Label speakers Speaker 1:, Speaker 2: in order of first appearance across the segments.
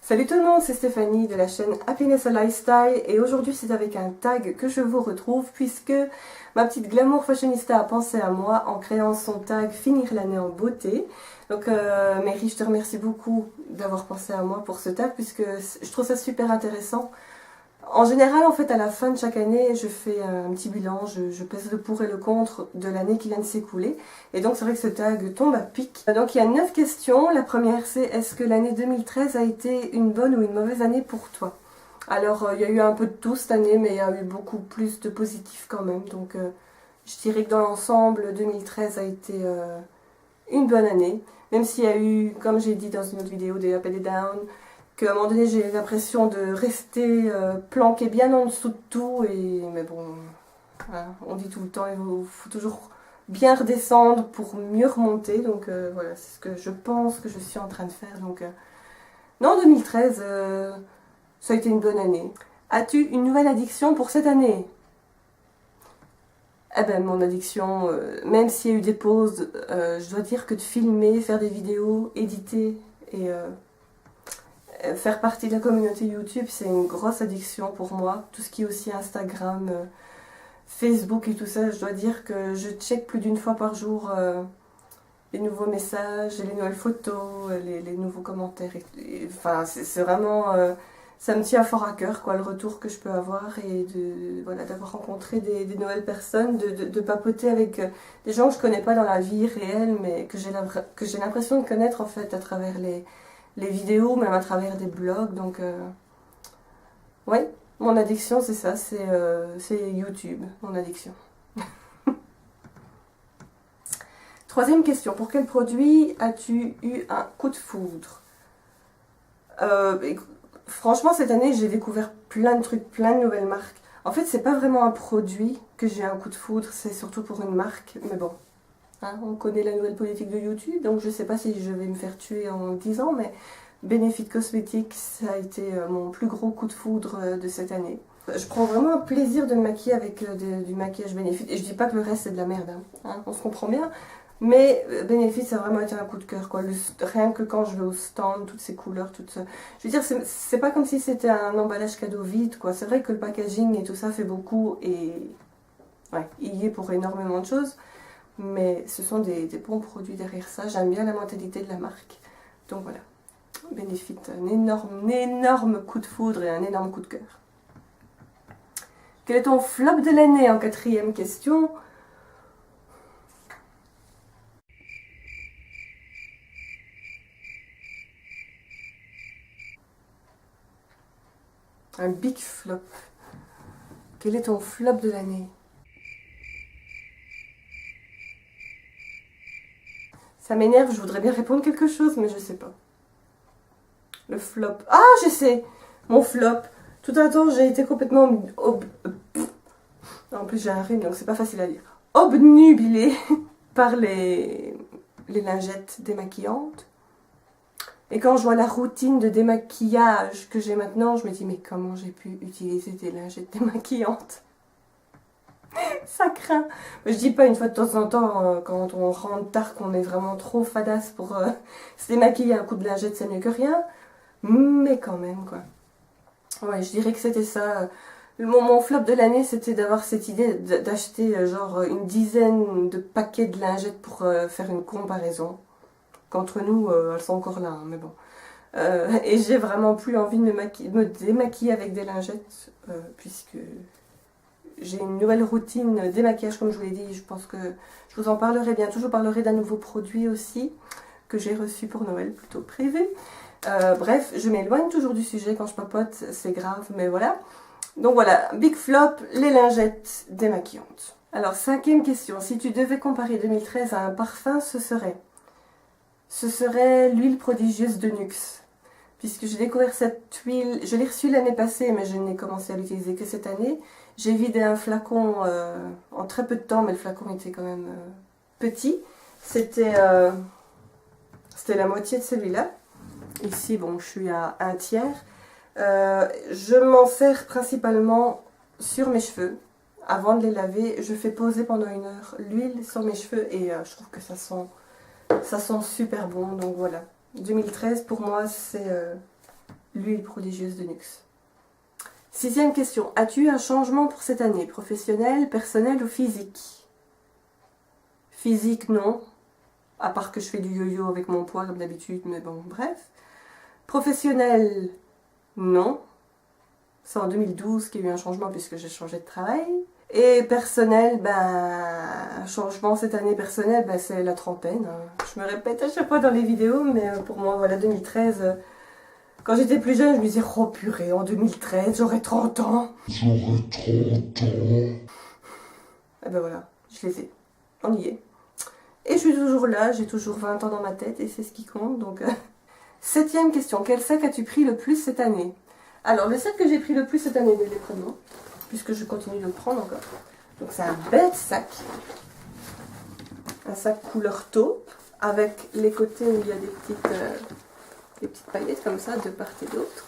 Speaker 1: Salut tout le monde, c'est Stéphanie de la chaîne Happiness a Lifestyle et aujourd'hui c'est avec un tag que je vous retrouve puisque ma petite glamour fashionista a pensé à moi en créant son tag Finir l'année en beauté. Donc Mary, je te remercie beaucoup d'avoir pensé à moi pour ce tag puisque je trouve ça super intéressant. En général, en fait, à la fin de chaque année, je fais un petit bilan, je pèse le pour et le contre de l'année qui vient de s'écouler. Et donc, c'est vrai que ce tag tombe à pic. Donc, il y a 9 questions. La première, c'est est-ce que l'année 2013 a été une bonne ou une mauvaise année pour toi? Alors, il y a eu un peu de tout cette année, mais il y a eu beaucoup plus de positifs quand même. Donc, je dirais que dans l'ensemble, 2013 a été une bonne année. Même s'il y a eu, comme j'ai dit dans une autre vidéo, des up et des downs, qu'à un moment donné j'ai l'impression de rester planqué bien en dessous de tout, mais bon, hein, on dit tout le temps, il faut toujours bien redescendre pour mieux remonter, donc voilà, c'est ce que je pense que je suis en train de faire. Donc non, 2013, ça a été une bonne année. As-tu une nouvelle addiction pour cette année? Eh ben, mon addiction, même s'il y a eu des pauses, je dois dire que de filmer, faire des vidéos, éditer et faire partie de la communauté YouTube, c'est une grosse addiction pour moi. Tout ce qui est aussi Instagram, Facebook et tout ça, je dois dire que je check plus d'une fois par jour les nouveaux messages, les nouvelles photos, les nouveaux commentaires. Enfin, c'est vraiment... ça me tient fort à cœur, quoi, le retour que je peux avoir et voilà, d'avoir rencontré des nouvelles personnes, de papoter avec des gens que je connais pas dans la vie réelle, mais que j'ai l'impression de connaître en fait à travers les vidéos, même à travers des blogs. Donc, ouais, mon addiction, c'est ça, c'est YouTube, mon addiction. Troisième question, pour quel produit as-tu eu un coup de foudre? Franchement, cette année, j'ai découvert plein de trucs, plein de nouvelles marques. En fait, c'est pas vraiment un produit que j'ai un coup de foudre, c'est surtout pour une marque, mais bon. Hein, on connaît la nouvelle politique de YouTube, donc je sais pas si je vais me faire tuer en 10 ans, mais Benefit Cosmetics, ça a été mon plus gros coup de foudre de cette année. Je prends vraiment un plaisir de me maquiller avec du maquillage Benefit, et je dis pas que le reste c'est de la merde, hein, on se comprend bien, mais Benefit ça a vraiment été un coup de cœur, quoi. Rien que quand je vais au stand, toutes ces couleurs, toutes ça. Je veux dire, c'est pas comme si c'était un emballage cadeau vide, quoi. C'est vrai que le packaging et tout ça fait beaucoup, et ouais, il y est pour énormément de choses. Mais ce sont des bons produits derrière ça. J'aime bien la mentalité de la marque. Donc voilà, Benefit, un énorme coup de foudre et un énorme coup de cœur. Quel est ton flop de l'année en quatrième question? Un big flop. Quel est ton flop de l'année? Ça m'énerve, je voudrais bien répondre quelque chose, mais je sais pas. Le flop. Ah, je sais! Mon flop. Tout un temps, j'ai été complètement... En plus, j'ai un rhume, donc c'est pas facile à dire. Obnubilée par les lingettes démaquillantes. Et quand je vois la routine de démaquillage que j'ai maintenant, je me dis mais comment j'ai pu utiliser des lingettes démaquillantes? Ça craint. Je dis pas une fois de temps en temps, quand on rentre tard, qu'on est vraiment trop fadasse pour se démaquiller, un coup de lingette c'est mieux que rien. Mais quand même quoi. Ouais, je dirais que c'était ça. Mon flop de l'année, c'était d'avoir cette idée d'acheter genre une dizaine de paquets de lingettes pour faire une comparaison. Qu'entre nous, elles sont encore là, hein, mais bon. Et j'ai vraiment plus envie de me démaquiller avec des lingettes, puisque j'ai une nouvelle routine démaquillage, comme je vous l'ai dit. Je pense que je vous en parlerai bientôt. Je vous parlerai d'un nouveau produit aussi, que j'ai reçu pour Noël, plutôt prévu. Bref, je m'éloigne toujours du sujet quand je papote, c'est grave, mais voilà. Donc voilà, big flop, les lingettes démaquillantes. Alors, cinquième question. Si tu devais comparer 2013 à un parfum, ce serait l'huile prodigieuse de Nuxe. Puisque j'ai découvert cette huile, je l'ai reçue l'année passée, mais je n'ai commencé à l'utiliser que cette année. J'ai vidé un flacon en très peu de temps, mais le flacon était quand même petit. C'était la moitié de celui-là. Ici, bon, je suis à un tiers. Je m'en sers principalement sur mes cheveux. Avant de les laver, je fais poser pendant 1 heure l'huile sur mes cheveux et je trouve que ça sent super bon. Donc voilà, 2013 pour moi c'est l'huile prodigieuse de Nuxe. 6e question. As-tu eu un changement pour cette année? Professionnel, personnel ou physique? Physique, non. À part que je fais du yo-yo avec mon poids comme d'habitude, mais bon, bref. Professionnel, non. C'est en 2012 qu'il y a eu un changement puisque j'ai changé de travail. Et personnel, un changement cette année personnel, c'est la trentaine. Je me répète à chaque fois dans les vidéos, mais pour moi, voilà, 2013... Quand j'étais plus jeune, je me disais, oh purée, en 2013, j'aurai 30 ans. J'aurai 30 ans. Et ben voilà, je les ai. On y est. Et je suis toujours là, j'ai toujours 20 ans dans ma tête et c'est ce qui compte. Donc, 7e question, quel sac as-tu pris le plus cette année? Alors, le sac que j'ai pris le plus cette année, je l'ai pris, puisque je continue de le prendre encore. Donc, c'est un bête sac. Un sac couleur taupe, avec les côtés où il y a des petites paillettes comme ça de part et d'autre.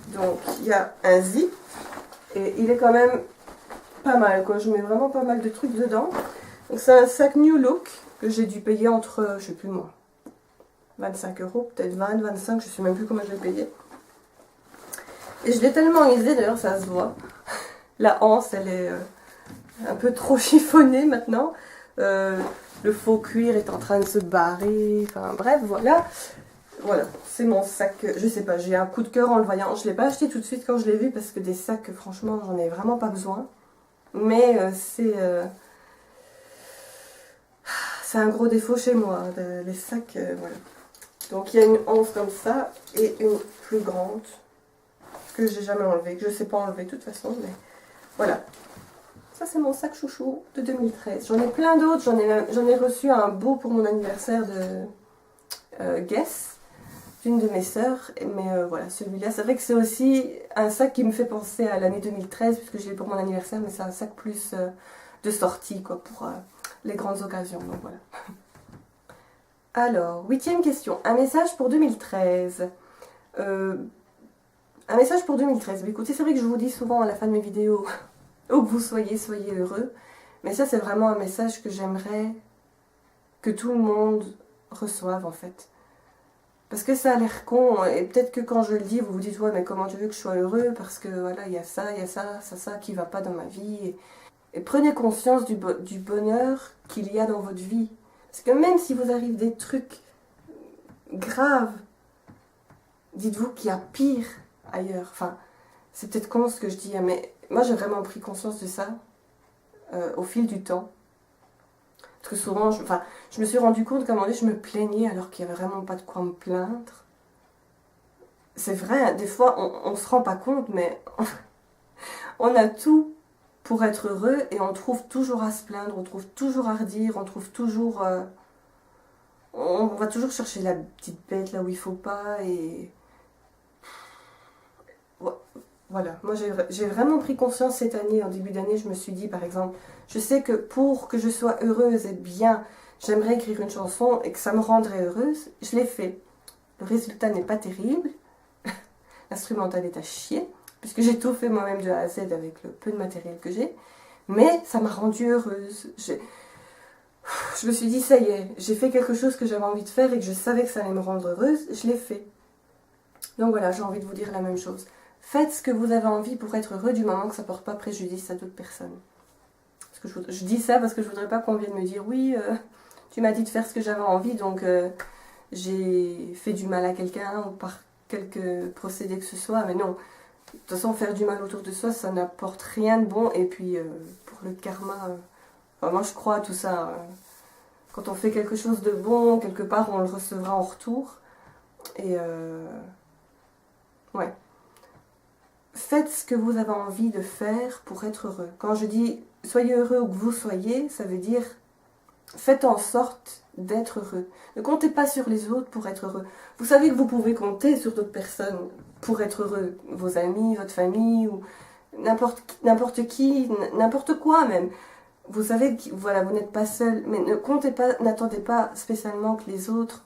Speaker 1: Donc il y a un zip et il est quand même pas mal quoi. Je mets vraiment pas mal de trucs dedans. Donc c'est un sac New Look que j'ai dû payer entre, je sais plus moi, 25 €, peut-être 20, 25, je sais même plus comment je l'ai payé. Et je l'ai tellement usé, d'ailleurs ça se voit. La anse elle est un peu trop chiffonnée maintenant. Le faux cuir est en train de se barrer. Enfin bref, voilà. Voilà, c'est mon sac, je sais pas, j'ai un coup de cœur en le voyant. Je ne l'ai pas acheté tout de suite quand je l'ai vu parce que des sacs, franchement, j'en ai vraiment pas besoin. Mais c'est un gros défaut chez moi, les sacs, voilà. Donc il y a une anse comme ça et une plus grande que j'ai jamais enlevée, que je sais pas enlever de toute façon, mais voilà. Ça c'est mon sac chouchou de 2013. J'en ai plein d'autres, j'en ai reçu un beau pour mon anniversaire de Guess. Une de mes sœurs, mais voilà, celui-là, c'est vrai que c'est aussi un sac qui me fait penser à l'année 2013, puisque je l'ai pour mon anniversaire, mais c'est un sac plus de sortie, quoi, pour les grandes occasions, donc voilà. Alors, 8e question, un message pour 2013. Un message pour 2013, mais écoutez, c'est vrai que je vous dis souvent à la fin de mes vidéos, où que vous soyez heureux, mais ça, c'est vraiment un message que j'aimerais que tout le monde reçoive, en fait. Parce que ça a l'air con, et peut-être que quand je le dis, vous vous dites, ouais, mais comment tu veux que je sois heureux? Parce que voilà, il y a ça, qui va pas dans ma vie. Et prenez conscience du bonheur qu'il y a dans votre vie. Parce que même si vous arrive des trucs graves, dites-vous qu'il y a pire ailleurs. Enfin, c'est peut-être con ce que je dis, mais moi j'ai vraiment pris conscience de ça au fil du temps. Parce que souvent, je me suis rendu compte qu'à un moment donné, je me plaignais alors qu'il n'y avait vraiment pas de quoi me plaindre. C'est vrai, des fois, on ne se rend pas compte, mais on a tout pour être heureux et on trouve toujours à se plaindre, on trouve toujours à redire, on trouve toujours... on va toujours chercher la petite bête là où il faut pas et... Voilà, moi j'ai vraiment pris conscience cette année, en début d'année, je me suis dit par exemple, je sais que pour que je sois heureuse et bien, j'aimerais écrire une chanson et que ça me rendrait heureuse, je l'ai fait. Le résultat n'est pas terrible, l'instrumental est à chier, puisque j'ai tout fait moi-même de A à Z avec le peu de matériel que j'ai, mais ça m'a rendue heureuse. Je me suis dit, ça y est, j'ai fait quelque chose que j'avais envie de faire et que je savais que ça allait me rendre heureuse, je l'ai fait. Donc voilà, j'ai envie de vous dire la même chose. Faites ce que vous avez envie pour être heureux du moment que ça ne porte pas préjudice à d'autres personnes. Parce que je dis ça parce que je ne voudrais pas qu'on vienne me dire oui, tu m'as dit de faire ce que j'avais envie, donc j'ai fait du mal à quelqu'un ou par quelque procédé que ce soit. Mais non, de toute façon, faire du mal autour de soi, ça n'apporte rien de bon. Et puis, pour le karma, moi je crois à tout ça. Quand on fait quelque chose de bon, quelque part, on le recevra en retour. Et ouais. Faites ce que vous avez envie de faire pour être heureux. Quand je dis soyez heureux où que vous soyez, ça veut dire faites en sorte d'être heureux. Ne comptez pas sur les autres pour être heureux. Vous savez que vous pouvez compter sur d'autres personnes pour être heureux. Vos amis, votre famille, ou n'importe qui, n'importe quoi même. Vous savez que voilà, vous n'êtes pas seul, mais ne comptez pas, n'attendez pas spécialement que les autres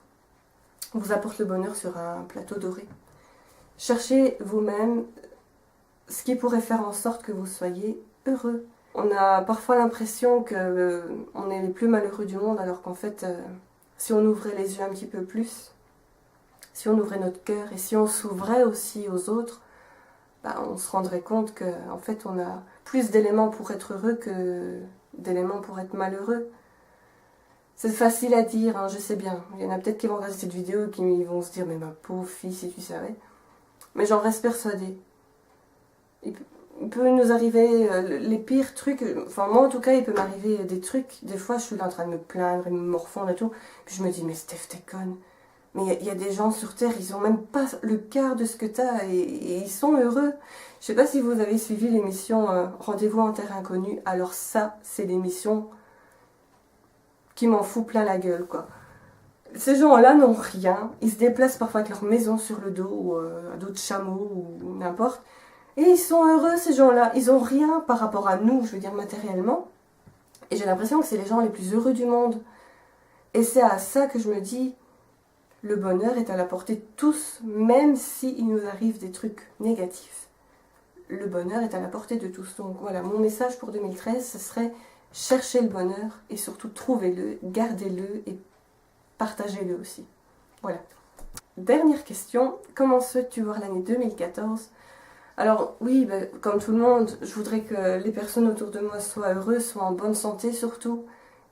Speaker 1: vous apportent le bonheur sur un plateau doré. Cherchez vous-même ce qui pourrait faire en sorte que vous soyez heureux. On a parfois l'impression qu'on est les plus malheureux du monde, alors qu'en fait, si on ouvrait les yeux un petit peu plus, si on ouvrait notre cœur et si on s'ouvrait aussi aux autres, bah, on se rendrait compte qu'en fait on a plus d'éléments pour être heureux que d'éléments pour être malheureux. C'est facile à dire, hein, je sais bien. Il y en a peut-être qui vont regarder cette vidéo et qui vont se dire mais ma pauvre fille si tu savais. Mais j'en reste persuadée. Il peut nous arriver les pires trucs, enfin moi en tout cas il peut m'arriver des trucs, des fois je suis là en train de me plaindre et me morfondre et tout, puis je me dis mais Steph t'es conne, mais il y a des gens sur terre, ils ont même pas le quart de ce que t'as et ils sont heureux. Je sais pas si vous avez suivi l'émission Rendez-vous en terre inconnue, alors ça c'est l'émission qui m'en fout plein la gueule quoi. Ces gens-là n'ont rien, ils se déplacent parfois avec leur maison sur le dos ou à dos de chameau ou n'importe. Et ils sont heureux, ces gens-là. Ils ont rien par rapport à nous, je veux dire matériellement. Et j'ai l'impression que c'est les gens les plus heureux du monde. Et c'est à ça que je me dis, le bonheur est à la portée de tous, même s'il nous arrive des trucs négatifs. Le bonheur est à la portée de tous. Donc voilà, mon message pour 2013, ce serait chercher le bonheur et surtout trouvez-le, gardez-le et partagez-le aussi. Voilà. Dernière question, comment souhaites-tu voir l'année 2014 ? Alors oui, ben, comme tout le monde, je voudrais que les personnes autour de moi soient heureuses, soient en bonne santé surtout,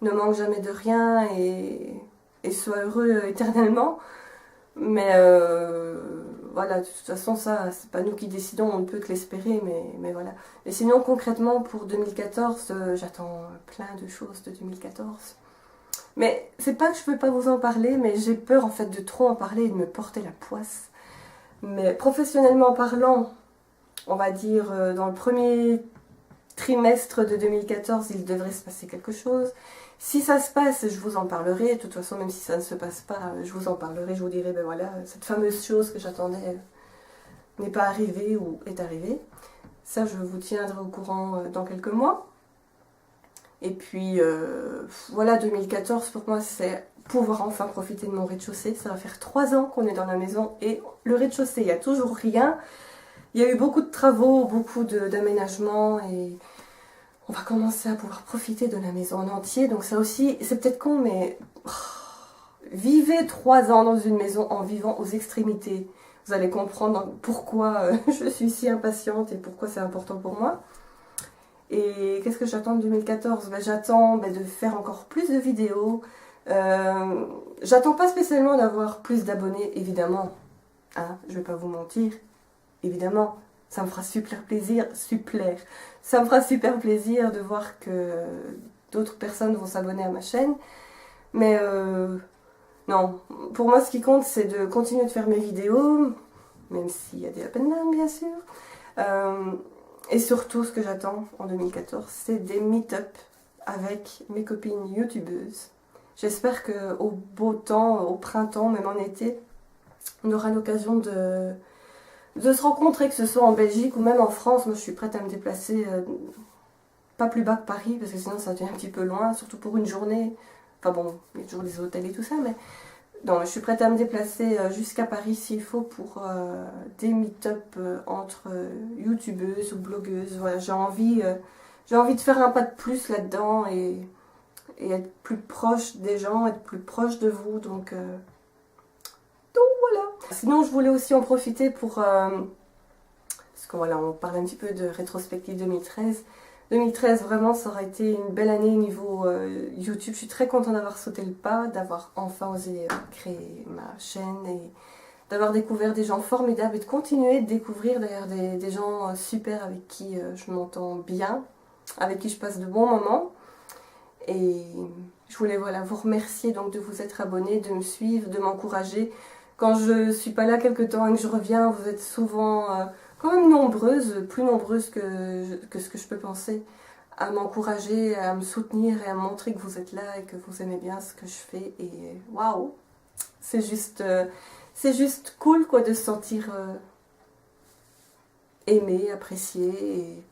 Speaker 1: ne manquent jamais de rien et soient heureux éternellement. Mais voilà, de toute façon ça, c'est pas nous qui décidons, on ne peut que l'espérer, mais voilà. Et sinon concrètement pour 2014, j'attends plein de choses de 2014. Mais c'est pas que je peux pas vous en parler, mais j'ai peur en fait de trop en parler et de me porter la poisse. Mais professionnellement parlant, on va dire dans le premier trimestre de 2014, il devrait se passer quelque chose. Si ça se passe, je vous en parlerai. De toute façon, même si ça ne se passe pas, je vous en parlerai. Je vous dirai, ben voilà, cette fameuse chose que j'attendais n'est pas arrivée ou est arrivée. Ça, je vous tiendrai au courant dans quelques mois. Et puis, voilà, 2014, pour moi, c'est pouvoir enfin profiter de mon rez-de-chaussée. Ça va faire 3 ans qu'on est dans la maison et le rez-de-chaussée, il n'y a toujours rien. Il y a eu beaucoup de travaux, beaucoup d'aménagements et on va commencer à pouvoir profiter de la maison en entier. Donc ça aussi, c'est peut-être con, mais vivez 3 ans dans une maison en vivant aux extrémités. Vous allez comprendre pourquoi je suis si impatiente et pourquoi c'est important pour moi. Et qu'est-ce que j'attends de 2014 ? Ben, j'attends de faire encore plus de vidéos. J'attends pas spécialement d'avoir plus d'abonnés, évidemment. Hein, je vais pas vous mentir. Évidemment, ça me fera super plaisir, ça me fera super plaisir de voir que d'autres personnes vont s'abonner à ma chaîne. Mais non, pour moi ce qui compte c'est de continuer de faire mes vidéos, même s'il y a des up and down bien sûr. Et surtout ce que j'attends en 2014, c'est des meet-up avec mes copines youtubeuses. J'espère qu'au beau temps, au printemps, même en été, on aura l'occasion de se rencontrer, que ce soit en Belgique ou même en France. Moi je suis prête à me déplacer pas plus bas que Paris parce que sinon ça devient un petit peu loin, surtout pour une journée. Enfin bon, il y a toujours des hôtels et tout ça, mais non, je suis prête à me déplacer jusqu'à Paris s'il faut pour des meet-up entre youtubeuses ou blogueuses. Voilà, j'ai envie de faire un pas de plus là-dedans et être plus proche des gens, être plus proche de vous, donc voilà. Sinon, je voulais aussi en profiter pour... parce que voilà, on parle un petit peu de rétrospective 2013. 2013, vraiment, ça aurait été une belle année au niveau YouTube. Je suis très contente d'avoir sauté le pas, d'avoir enfin osé créer ma chaîne et d'avoir découvert des gens formidables et de continuer de découvrir d'ailleurs des gens super avec qui je m'entends bien, avec qui je passe de bons moments. Et je voulais voilà, vous remercier donc de vous être abonnés, de me suivre, de m'encourager. Quand je suis pas là quelque temps et que je reviens, vous êtes souvent quand même nombreuses, plus nombreuses que ce que je peux penser, à m'encourager, à me soutenir et à me montrer que vous êtes là et que vous aimez bien ce que je fais. Et waouh, c'est juste cool quoi de se sentir aimé, apprécié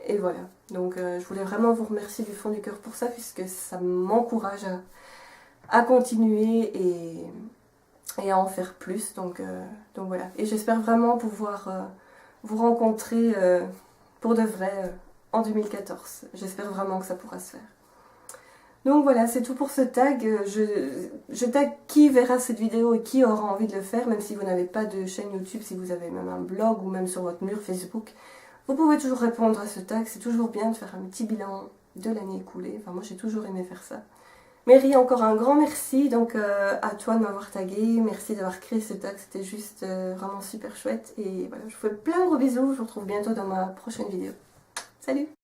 Speaker 1: et voilà. Donc je voulais vraiment vous remercier du fond du cœur pour ça puisque ça m'encourage à continuer et à en faire plus. Donc voilà. Et j'espère vraiment pouvoir vous rencontrer pour de vrai en 2014. J'espère vraiment que ça pourra se faire. Donc voilà, c'est tout pour ce tag. Je tag qui verra cette vidéo et qui aura envie de le faire, même si vous n'avez pas de chaîne YouTube, si vous avez même un blog ou même sur votre mur Facebook. Vous pouvez toujours répondre à ce tag, c'est toujours bien de faire un petit bilan de l'année écoulée. Enfin, moi j'ai toujours aimé faire ça. Mary, encore un grand merci donc à toi de m'avoir tagué, merci d'avoir créé ce tag, c'était juste vraiment super chouette. Et voilà, je vous fais plein de gros bisous, je vous retrouve bientôt dans ma prochaine vidéo. Salut!